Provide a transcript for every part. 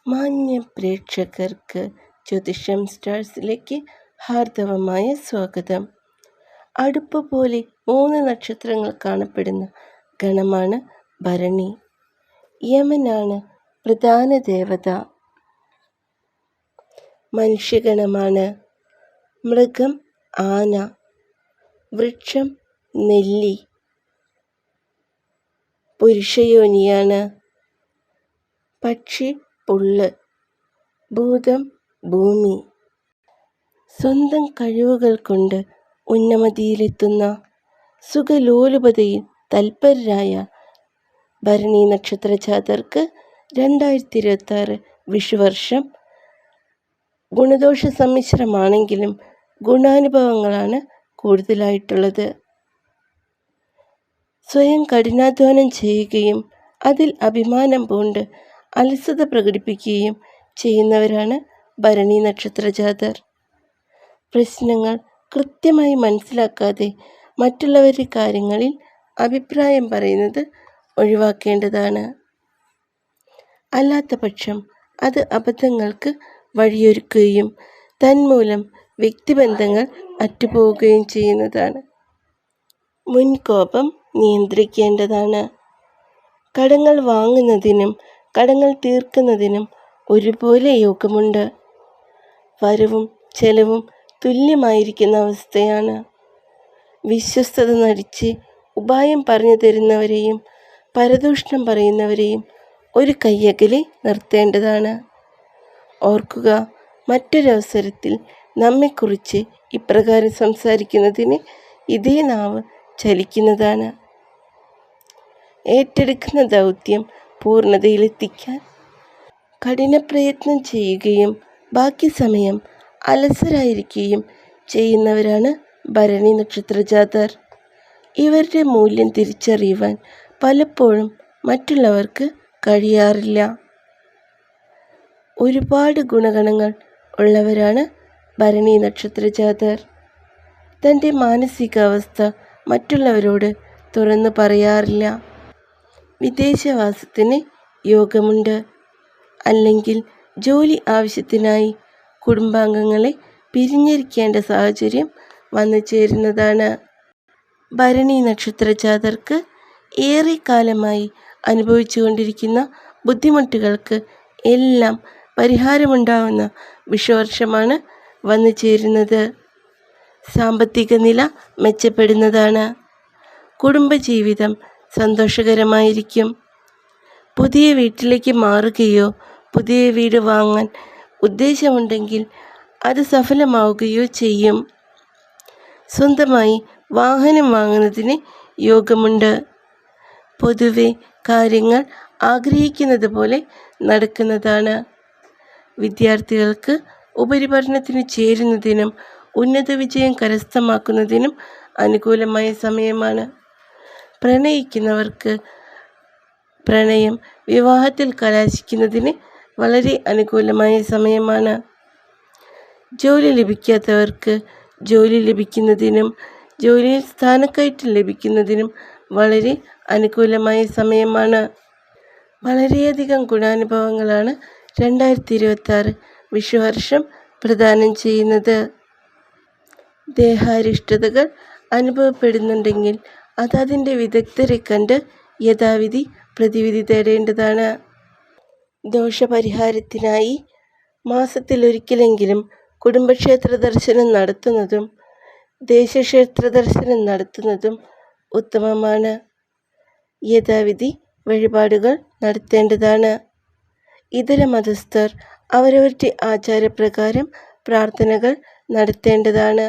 മാന്യ പ്രേക്ഷകർക്ക് ജ്യോതിഷം സ്റ്റാർസിലേക്ക് ഹാർദവമായ സ്വാഗതം. അടുപ്പ് പോലെ 3 നക്ഷത്രങ്ങൾ കാണപ്പെടുന്ന ഗണമാണ് ഭരണി. യമനാണ് പ്രധാന ദേവത. മനുഷ്യഗണമാണ്. മൃഗം ആന, വൃക്ഷം നെല്ലി, പുരുഷയോനിയാണ്. പക്ഷി പുല്ല്, ഭൂതം ഭൂമി. സ്വന്തം കഴിവുകൾ കൊണ്ട് ഉന്നമതിയിലെത്തുന്ന സുഖലോലുപതയിൽ തൽപരരായ ഭരണി നക്ഷത്ര ജാതർക്ക് 2026 വിഷുവർഷം ഗുണദോഷ സമ്മിശ്രമാണെങ്കിലും ഗുണാനുഭവങ്ങളാണ് കൂടുതലായിട്ടുള്ളത്. സ്വയം കഠിനാധ്വാനം ചെയ്യുകയും അതിൽ അഭിമാനം പൂണ്ട് അലസത പ്രകടിപ്പിക്കുകയും ചെയ്യുന്നവരാണ് ഭരണി നക്ഷത്ര ജാതർ. പ്രശ്നങ്ങൾ കൃത്യമായി മനസ്സിലാക്കാതെ മറ്റുള്ളവരുടെ കാര്യങ്ങളിൽ അഭിപ്രായം പറയുന്നത് ഒഴിവാക്കേണ്ടതാണ്. അല്ലാത്ത പക്ഷം അത് അബദ്ധങ്ങൾക്ക് വഴിയൊരുക്കുകയും തന്മൂലം വ്യക്തിബന്ധങ്ങൾ അറ്റുപോവുകയും ചെയ്യുന്നതാണ്. മുൻകോപം നിയന്ത്രിക്കേണ്ടതാണ്. കടങ്ങൾ വാങ്ങുന്നതിനും കടങ്ങൾ തീർക്കുന്നതിനും ഒരുപോലെ യോഗമുണ്ട്. വരവും ചെലവും തുല്യമായിരിക്കുന്ന അവസ്ഥയാണ്. വിശ്വസ്തത നടിച്ച് ഉപായം പറഞ്ഞു തരുന്നവരെയും പരദൂഷണം പറയുന്നവരെയും ഒരു കയ്യകലെ നിർത്തേണ്ടതാണ്. ഓർക്കുക, മറ്റൊരവസരത്തിൽ നമ്മെക്കുറിച്ച് ഇപ്രകാരം സംസാരിക്കുന്നതിന് ഇതേ നാവ് ചലിക്കുന്നതാണ്. ഏറ്റെടുക്കുന്ന ദൗത്യം പൂർണ്ണതയിലെത്തിക്കാൻ കഠിനപ്രയത്നം ചെയ്യുകയും ബാക്കി സമയം അലസരായിരിക്കുകയും ചെയ്യുന്നവരാണ് ഭരണി നക്ഷത്ര ജാതർ. ഇവരുടെ മൂല്യം തിരിച്ചറിയുവാൻ പലപ്പോഴും മറ്റുള്ളവർക്ക് കഴിയാറില്ല. ഒരുപാട് ഗുണഗണങ്ങൾ ഉള്ളവരാണ് ഭരണി നക്ഷത്ര ജാതർ. തൻ്റെ മാനസികാവസ്ഥ മറ്റുള്ളവരോട് തുറന്നു പറയാറില്ല. വിദേശവാസത്തിന് യോഗമുണ്ട്. അല്ലെങ്കിൽ ജോലി ആവശ്യത്തിനായി കുടുംബാംഗങ്ങളെ പിരിഞ്ഞിരിക്കേണ്ട സാഹചര്യം വന്നു ചേരുന്നതാണ്. ഭരണി നക്ഷത്ര ജാതർക്ക് ഏറെക്കാലമായി അനുഭവിച്ചുകൊണ്ടിരിക്കുന്ന ബുദ്ധിമുട്ടുകൾക്ക് എല്ലാം പരിഹാരമുണ്ടാവുന്ന വിഷുവർഷമാണ് വന്നു ചേരുന്നത്. സാമ്പത്തിക നില മെച്ചപ്പെടുന്നതാണ്. കുടുംബജീവിതം സന്തോഷകരമായിരിക്കും. പുതിയ വീട്ടിലേക്ക് മാറുകയോ പുതിയ വീട് വാങ്ങാൻ ഉദ്ദേശമുണ്ടെങ്കിൽ അത് സഫലമാവുകയോ ചെയ്യും. സ്വന്തമായി വാഹനം വാങ്ങുന്നതിന് യോഗമുണ്ട്. പൊതുവെ കാര്യങ്ങൾ ആഗ്രഹിക്കുന്നത് പോലെ നടക്കുന്നതാണ്. വിദ്യാർത്ഥികൾക്ക് ഉപരിപഠനത്തിന് ചേരുന്നതിനും ഉന്നത വിജയം കരസ്ഥമാക്കുന്നതിനും അനുകൂലമായ സമയമാണ്. പ്രണയിക്കുന്നവർക്ക് പ്രണയം വിവാഹത്തിൽ കലാശിക്കുന്നതിന് വളരെ അനുകൂലമായ സമയമാണ്. ജോലി ലഭിക്കാത്തവർക്ക് ജോലി ലഭിക്കുന്നതിനും ജോലിയിൽ സ്ഥാനക്കയറ്റം ലഭിക്കുന്നതിനും വളരെ അനുകൂലമായ സമയമാണ്. വളരെയധികം ഗുണാനുഭവങ്ങളാണ് 2026 വിഷുവർഷം പ്രദാനം ചെയ്യുന്നത്. ദേഹാരിഷ്ടതകൾ അനുഭവപ്പെടുന്നുണ്ടെങ്കിൽ അതതിൻ്റെ വിദഗ്ധരെ കണ്ട് യഥാവിധി പ്രതിവിധി തേടേണ്ടതാണ്. ദോഷപരിഹാരത്തിനായി മാസത്തിലൊരിക്കലെങ്കിലും കുടുംബക്ഷേത്ര ദർശനം നടത്തുന്നതും ദേശക്ഷേത്ര ദർശനം നടത്തുന്നതും ഉത്തമമാണ്. യഥാവിധി വഴിപാടുകൾ നടത്തേണ്ടതാണ്. ഇതര മതസ്ഥർ അവരവരുടെ ആചാരപ്രകാരം പ്രാർത്ഥനകൾ നടത്തേണ്ടതാണ്.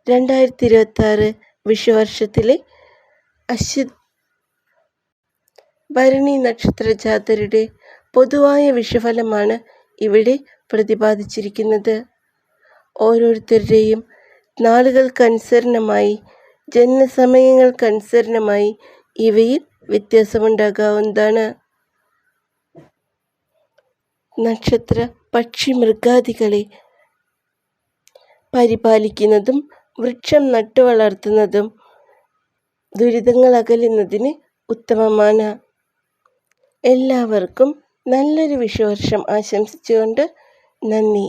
2026 വിഷുവർഷത്തിലെ ഭരണി നക്ഷത്ര ജാതരുടെ പൊതുവായ വിഷുഫലമാണ് ഇവിടെ പ്രതിപാദിച്ചിരിക്കുന്നത്. ഓരോരുത്തരുടെയും നാളുകൾക്കനുസരണമായി ജനനസമയങ്ങൾക്കനുസരണമായി ഇവയിൽ വ്യത്യാസമുണ്ടാകാവുന്നതാണ്. നക്ഷത്ര പക്ഷി മൃഗാദികളെ പരിപാലിക്കുന്നതും വൃക്ഷം നട്ടുവളർത്തുന്നതും ദുരിതങ്ങൾ അകലുന്നതിന് ഉത്തമമാണ്. എല്ലാവർക്കും നല്ലൊരു വിഷുവർഷം ആശംസിച്ചുകൊണ്ട് നന്ദി.